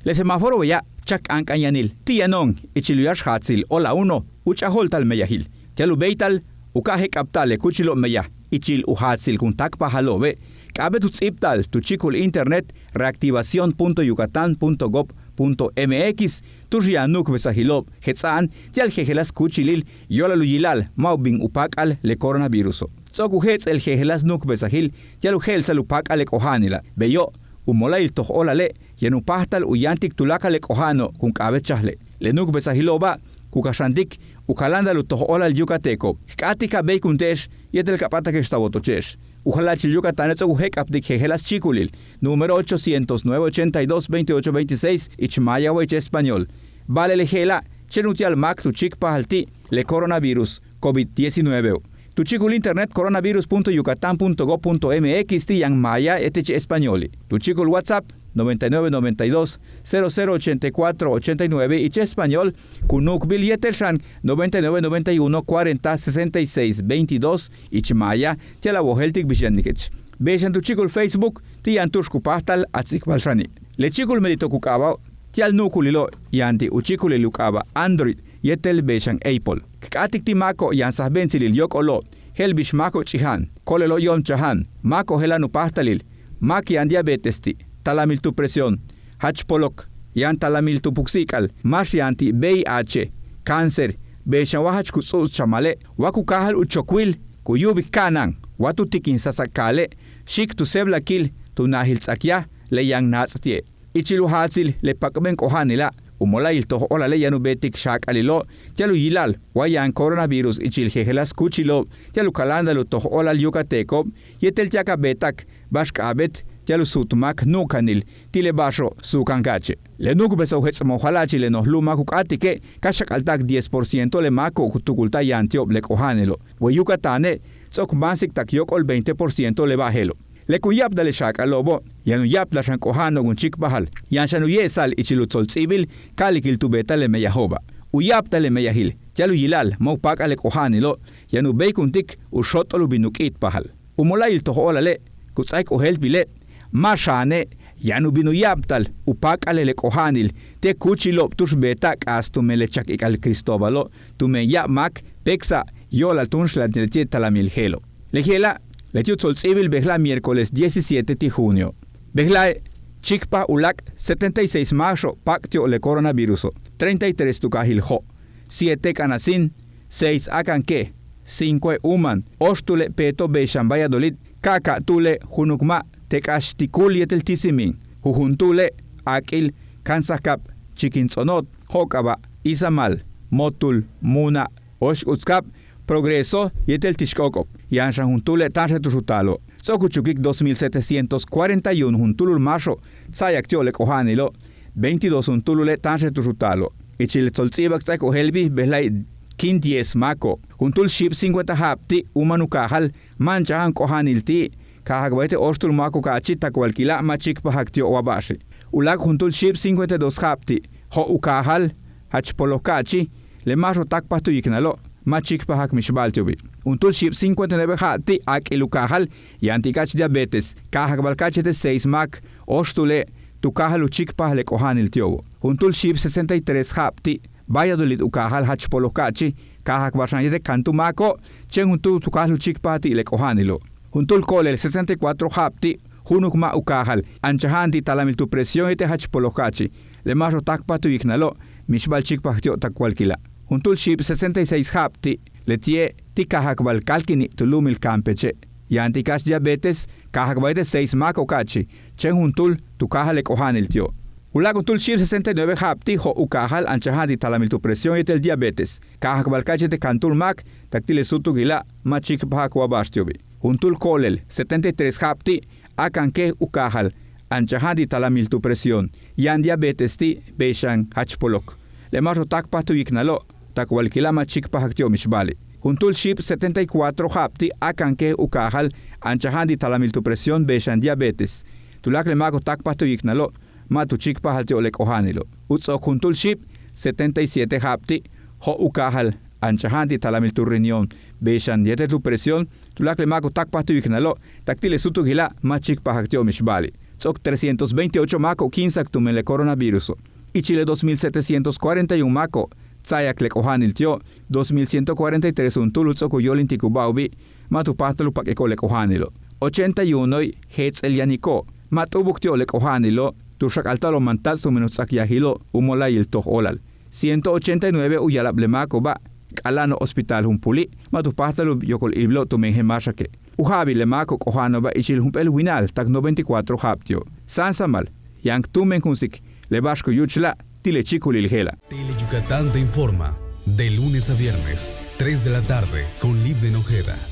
Le semáforo ya chak ankanyanil. Tianong ichiluyash hatsil ola uno uchaholtal meyahil. Tialu beital ukahek aptale kuchilo meya. Ichil uhatsil kuntak pahalobe. Kabe tu tziptal tu chikul internet reactivacion.yucatan.gov.mx tu rianuk besahilob hetzan tial jejelas kuchilil yola luyilal maubing upak al le coronavirus. Soku hetz el jejelas nuk besahil tial ujel salupak al kohanila. Beyo umolail toh olale yenupahtal uyantik tulaka le kohano kun kabe chahle. Le nuk besahiloba kukashandik ukalanda lu toh olal yucateco. Katika beikuntesh yetel kapata que estabotochesh. Ojalá Yucatán es un apdik jejelas chiculil, número 800-982-2826, Ichmaya Hueche Español. Vale lejela, chenutial mac tu chic pahalti, le coronavirus, COVID-19. Tu chicul internet coronavirus.yucatan.gov.mx yang maya etch españoli. Tu chicul WhatsApp 9992-0084-89 y español, kunuk billetelshan 9991-40-66-22 y chimaya, tia la boheltik bishanikech. Bejan tu chicul Facebook, tian tushkupahtal atzik balshani. Le chicul medito kukaba, tial nukulilo, yanti uchikul lukaba Android, yetel bejan Apple. Katik timako yan sahbensilil yok olo, helbish mako chihan, kolelo yon chahan, mako helanu pahtalil, maki yan diabetesti. Talamil tu presión, hachpolok, yan talamil tu puxikal, mas yanti VIH, cáncer, beshawahach kutsus chamale, waku kahal uchokwil, kuyubik kanang, watu tikin sasakale, shik tu seblakil, tu nahil tsakya, le yang natstie. Ichilu hatsil le pakben kohanila, umolail toho olale yanu betik shak alilo, tialu yilal, wayan coronavirus ichil jejelas kuchilo, tialu kalandalu toho olal yucateco, yetel tiaka betak, bashkabet, Yalu sutmak nukanil, tile basho sukangache. Le nuk beso hetsamojalachi le nos luma kukatike, kashak altak 10% le mako kutukulta yantiob le kohanelo. We Yucatane, sok mansik takyok ol 20% le bajelo. Le kuyap dale shak alobo, yanu yap la shankohano gun chik bahal, yan shanu yesal ichilutzol tsibil, kalikil tubeta le meyahoba. Uyap dale meyahil, yalu yilal, maupak ale kohanelo, yanu beikuntik ushot olubinukit bahal. Umolail toho olale, kutsaik ohel bile, Mashane, yanu binu yaptal, upak alele kohanil, te kuchilop tush betak as tu melechak ikal Cristóbalo, tu me yapmak, pexa, yola tunsh la talamil gelo. Lejela, letiut sol civil behla miércoles 17 de junio. Behla, chikpa ulak 76 mayo, pactio le coronavirus, 33 tukahil ho, 7 canasin, 6 akanke, 5 uman, ostule peto beshan Valladolid, kaka tule junukma, tekashtikul yetel tisimin, hujuntule, akil, kansakap, chikintzonot, hokaba, isamal, motul, muna, osh utskap, progreso, yetel tishkokop, yanshan juntule tanshetushutalo, sokuchukik 2741 juntulul macho, sayaktiole kohanilo, 22 juntulule tanshetushutalo, ichil tzoltzibak tsako helbi, behlai, 10 mako, juntul ship 50 hapti, umanukahal, manchahan kohanilti, kahagbaite ostul mako kachi takwalkila machik pahaktio wabashi. Ulak juntul ship 52 hapti, ho ukahal, hachpolokachi, le macho takpatu yiknalo, machik pahak mishbaltiobi. Untul ship 59 hapti ak ilukahal, yantikach diabetes, kahagbalkachete 6 mak, ostule, tukahal uchik pahle kohanil tiobo. Untul ship 63 hapti, Valladolid ukahal hachpolokachi, kahagbarshanyete kantumako, chen untul tukahal uchik pahti le kohanilo. Juntul kolel 64 hapti, junukma ukahal, anchahanti talamil tu presión ite hachpolokachi, le marro takpatu iknalo, mishbal chikpahtio takwalkila. Juntul ship 66 hapti, le tie tikahakbal kalkini tulumil campeche, yantikas diabetes, kahakbaite 6 makokachi, chen juntul tukahal kohanil tio. Ulaguntul ship 69 hapti ho ukahal anchahanti talamil tu presión ite el diabetes, kahakbal kachete kantul mak, taktile sutugila, machikpahakwabarstiobi. Juntul kolel 73 hapti, akanke ukahal, anchahandi talamil tu presión, yan diabetes ti beshan hachpolok. Le marro takpatu iknalo, takwalkilama chikpahaktio mishbali. Juntul ship 74 hapti, akanke ukahal, anchahandi talamil tu presión beshan diabetes. Tulak le mago takpatu iknalo, matu chikpahaltio le kohanilo. Utso juntul ship 77 hapti, ho ukahal, anchahandi talamil tu riñón, beshan diete tu presión, tulak le mago takpatu iknalo, taktile sutugila, machik pahaktio mishbali. tzok 328 mako 15 tumele coronavirus. Y Chile 2741 mako, tzayak lekohanil tio, 2143 un tulu tzokuyolin tikubaubi, matupahtalu pakeko lekohanilo. 81 hetz elianiko, matubuk tio lekohanilo, tushak altalo mantatsu menutsak yahilo, umolayil toh olal. 189 uyalablemako ba, alano hospital humpuli, matupahtalu yokol iblo tumenje mashake. Ujabi lemako kohano ba ichil humpel winal, tak 94 haptio. Sansamal, yang tumen hunsik, lebashko yuchla, tile chikulilgela. Tele Yucatán te informa, de lunes a viernes, 3 de la tarde, con Libden Ojeda.